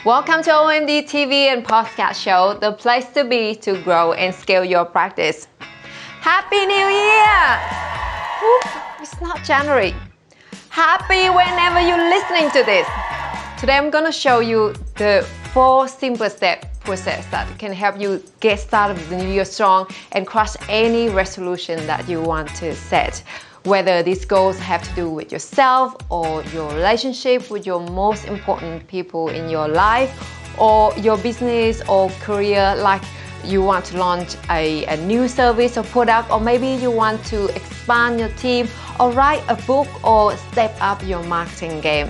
Welcome to OMDTV and podcast show, the place to be to grow and scale your practice. Happy New Year! Oops, it's not January. Happy whenever you're listening to this. Today I'm gonna show you the 4 simple step process that can help you get started with the new year strong and crush any resolution that you want to set. Whether these goals have to do with yourself or your relationship with your most important people in your life, or your business or career, like you want to launch a new service or product, or maybe you want to expand your team or write a book or step up your marketing game.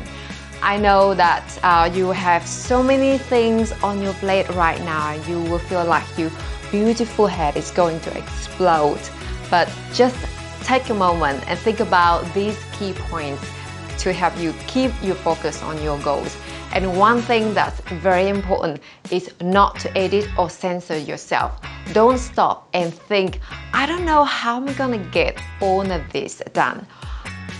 I know that you have so many things on your plate right now and you will feel like your beautiful head is going to explode. But just take a moment and think about these key points to help you keep your focus on your goals. And one thing that's very important is not to edit or censor yourself. Don't stop and think, I don't know how I'm gonna get all of this done.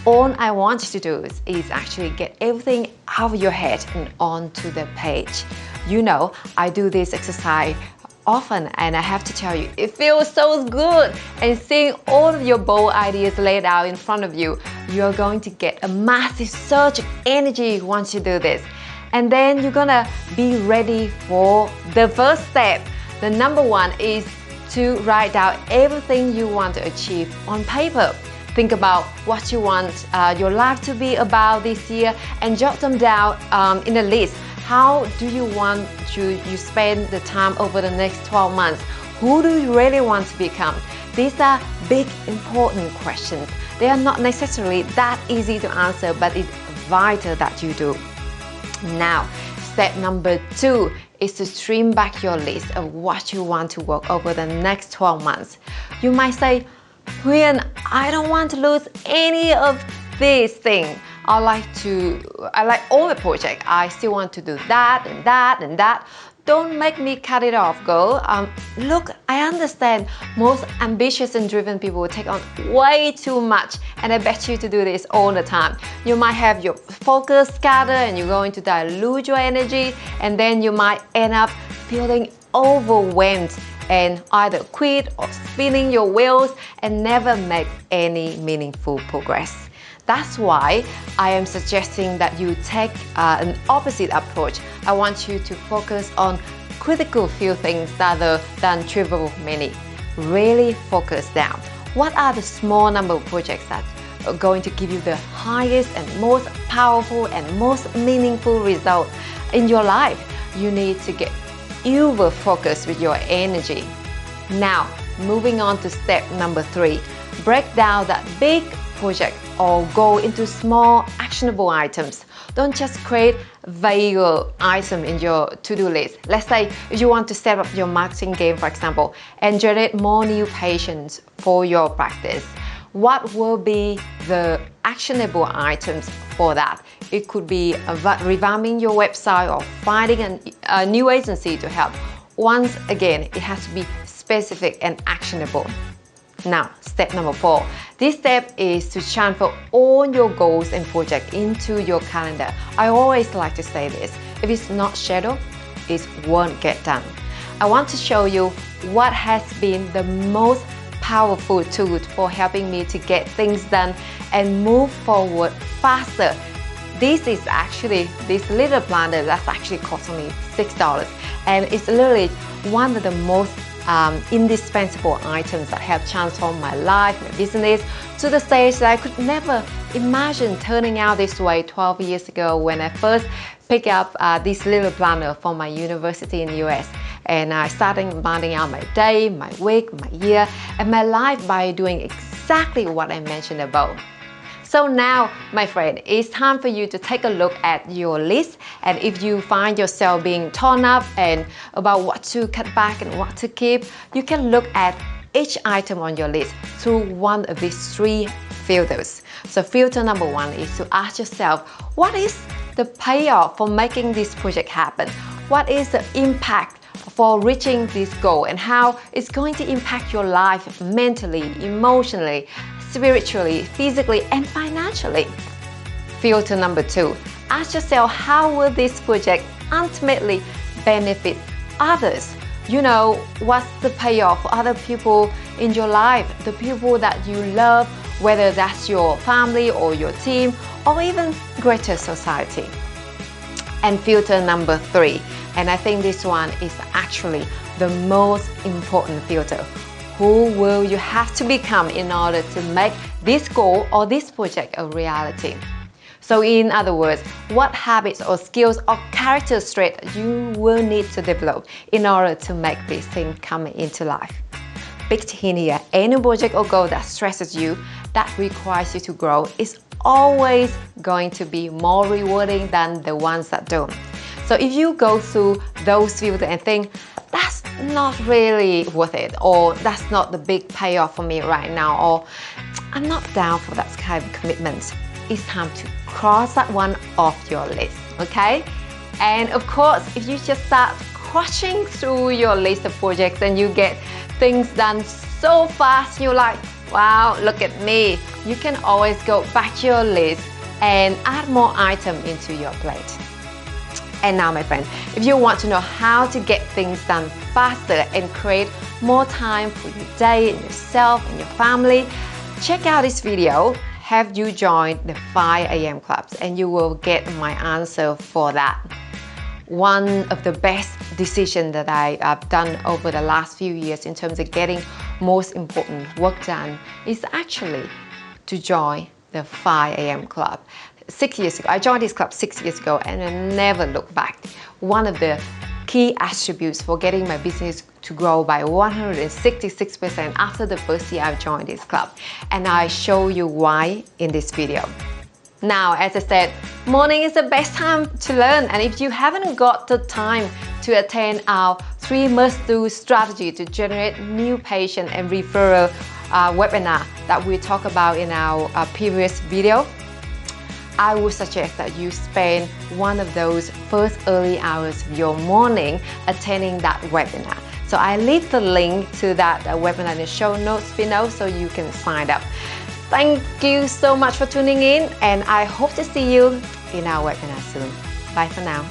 All I want you to do is actually get everything out of your head and onto the page. You know, I do this exercise often, and I have to tell you, it feels so good. And seeing all of your bold ideas laid out in front of you, you're going to get a massive surge of energy once you do this. And then you're gonna be ready for the first step. The number 1 is to write down everything you want to achieve on paper. Think about what you want your life to be about this year and jot them down in a list. How do you want you spend the time over the next 12 months? Who do you really want to become? These are big, important questions. They are not necessarily that easy to answer, but it's vital that you do. Now, step number 2 is to trim back your list of what you want to work over the next 12 months. You might say, Huyen, I don't want to lose any of these things. I like all the projects. I still want to do that and that and that. Don't make me cut it off, girl. Look, I understand most ambitious and driven people take on way too much, and I bet you to do this all the time. You might have your focus scattered and you're going to dilute your energy, and then you might end up feeling overwhelmed and either quit or spinning your wheels and never make any meaningful progress. That's why I am suggesting that you take an opposite approach. I want you to focus on critical few things rather than trivial many. Really focus down. What are the small number of projects that are going to give you the highest and most powerful and most meaningful result in your life? You need to get uber focused with your energy. Now, moving on to step number 3. Break down that big project or goal into small actionable items. Don't just create vague items in your to-do list. Let's say if you want to set up your marketing game, for example, and generate more new patients for your practice. What will be the actionable items for that? It could be revamping your website or finding a new agency to help. Once again, it has to be specific and actionable. Now, step number 4. This step is to transfer all your goals and projects into your calendar. I always like to say this. If it's not scheduled, it won't get done. I want to show you what has been the most powerful tool for helping me to get things done and move forward faster. This little planner that's actually cost me $6, and it's literally one of the most indispensable items that have transformed my life, my business, to the stage that I could never imagine turning out this way 12 years ago when I first picked up this little planner for my university in the US. And I started planning out my day, my week, my year, and my life by doing exactly what I mentioned above. So now, my friend, it's time for you to take a look at your list, and if you find yourself being torn up and about what to cut back and what to keep, you can look at each item on your list through one of these 3 filters. So filter number 1 is to ask yourself, what is the payoff for making this project happen? What is the impact for reaching this goal, and how it's going to impact your life mentally, emotionally, spiritually, physically, and financially. Filter number 2, ask yourself, how will this project ultimately benefit others. You know, what's the payoff for other people in your life, the people that you love, whether that's your family or your team or even greater society. And filter number 3, and I think this one is actually the most important filter. Who will you have to become in order to make this goal or this project a reality? So in other words, what habits or skills or character traits you will need to develop in order to make this thing come into life. Big hint here, any project or goal that stresses you, that requires you to grow, is always going to be more rewarding than the ones that don't. So if you go through those filters and think, that's not really worth it, or that's not the big payoff for me right now, or I'm not down for that kind of commitment, it's time to cross that one off your list, okay? And of course, if you just start crushing through your list of projects and you get things done so fast, you're like, wow, look at me. You can always go back to your list and add more items into your plate. And now, my friend, if you want to know how to get things done faster and create more time for your day and yourself and your family, check out this video. Have you joined the 5 a.m. clubs, and you will get my answer for that. One of the best decisions that I have done over the last few years in terms of getting most important work done is actually to join the 5 a.m. club. 6 years ago, I joined this club 6 years ago, and I never looked back. One of the key attributes for getting my business to grow by 166% after the first year I've joined this club, and I show you why in this video. Now, as I said, morning is the best time to learn, and if you haven't got the time to attend our 3 must-do strategy to generate new patient and referral webinar that we talked about in our previous video, I would suggest that you spend one of those first early hours of your morning attending that webinar. So I leave the link to that webinar in the show notes below so you can sign up. Thank you so much for tuning in, and I hope to see you in our webinar soon. Bye for now.